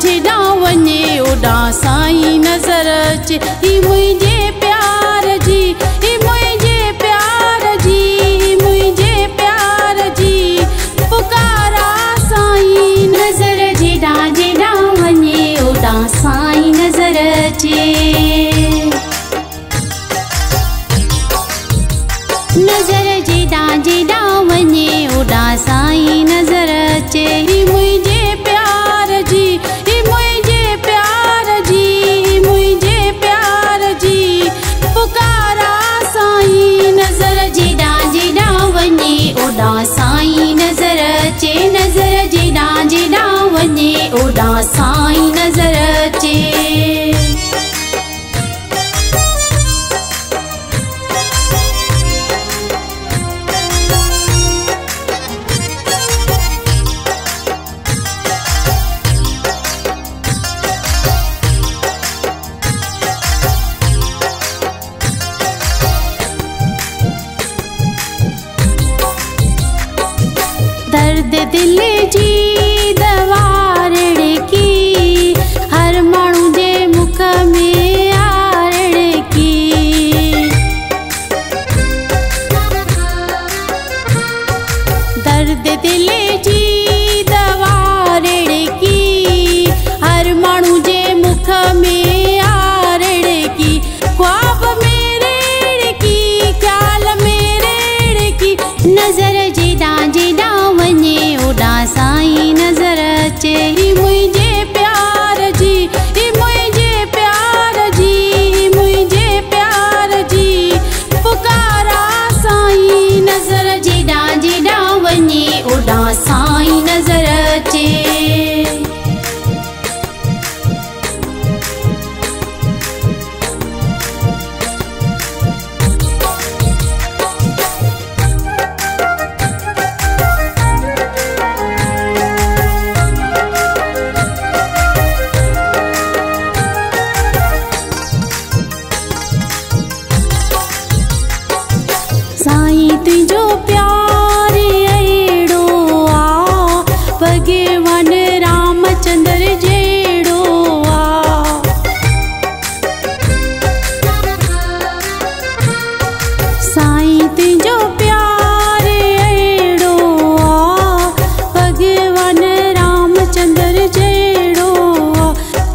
जेॾा वञे ओॾा साईं नज़र अचे। ही मुंहिंजे प्यार जी, ही मुंहिंजे प्यार जी, मुंहिंजे प्यार जी पुकारा साईं। नज़र जेॾा जेॾा वञे ओॾा साईं नज़र अचे। नज़र जेॾा जेॾा वञे ओॾा साईं नज़र अचे। ही मुंहिंजे प्यार जी, ही मुंहिंजे प्यार जी, मुंहिंजे प्यार जी पुकारा साईं। नज़र जेॾा जेॾा वञे ओॾा साईं नज़र अचे। नज़र जेॾा जेॾा वञे ओॾा साईं नज़र अचे। दर्द दिल जी दवा की हर माण्हू जे मुख में आरण की। दर्द दिल जी दवा की हर माण्हू जे मुख में आरण की। ख्वाब मेरे की ख्याल मेरे की। नज़र जेॾा जेॾा वञे ओॾा साईं नज़र अचे। ही मुंहिंजे प्यार जी, ही मुंहिंजे प्यार जी, मुंहिंजे प्यार जी पुकारा साईं। नज़र जेॾा जेॾा वञे ओॾा साईं नज़र अचे। साईं तुंहिंजो प्यार अहिड़ो आ, भॻवान रामचंद्र जहिड़ो आ। साईं तुंहिंजो प्यार अहिड़ो आ, भॻवान रामचंद्र जहिड़ो आ।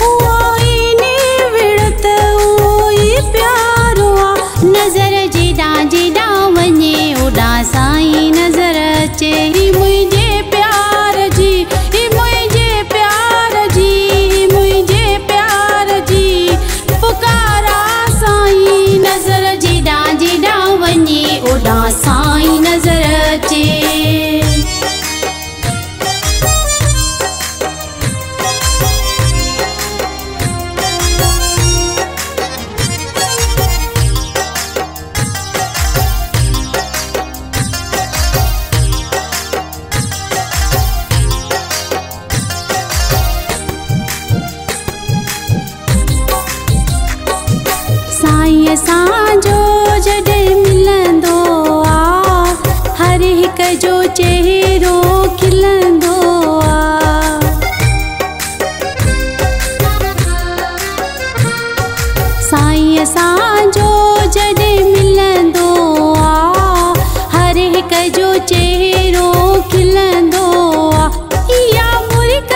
उहो ई निविड़त उहो ई प्यारो आ। नज़र जेॾा जेॾा वञे ओॾा साईं नज़र अचे। ही मुंहिंजे प्यार जी, ही मुंहिंजे प्यार जी, मुंहिंजे प्यार जी पुकारा साईं। नज़र जेॾा जेॾा वञे ओॾा साईं नज़र अचे। साईं असांजो जॾहिं मिलंदो आ, हर हिक जो चेहरो खिलंदो आ। साईं असांजो जॾहिं मिलंदो आ, हर हिक जो चेहरो खिलंदो आ। इहा मुर्क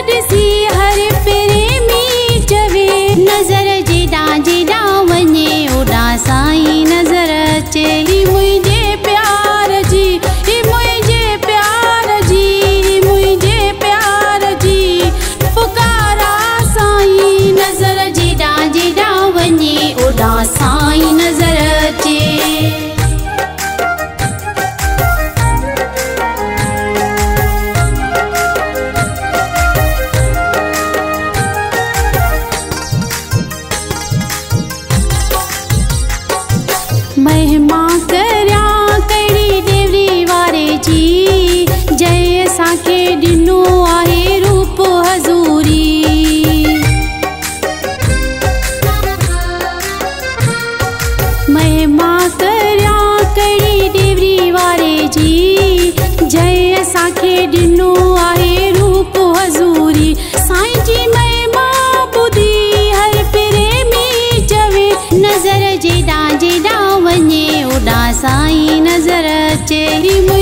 ॾिसी हर प्रेमी चवे। नज़र जेॾा जेॾा वञे ओॾा साईं नज़र अचे। ही मुंहिंजे प्यार जी, ही मुंहिंजे प्यार जी, मुंहिंजे प्यार जी पुकारा साईं। नज़र जेॾा जेॾा वञे ओॾा साईं नज़र अचे। महिमा करिया कहिड़ी देवरी वारे जी, जंहिं असांखे ॾिनो आहे रूप हज़ूरी। महिमा करिया कहिड़ी देवरी वारे जी, जंहिं असांखे ॾिनो आहे रूप हज़ूरी। साईं जी अचे।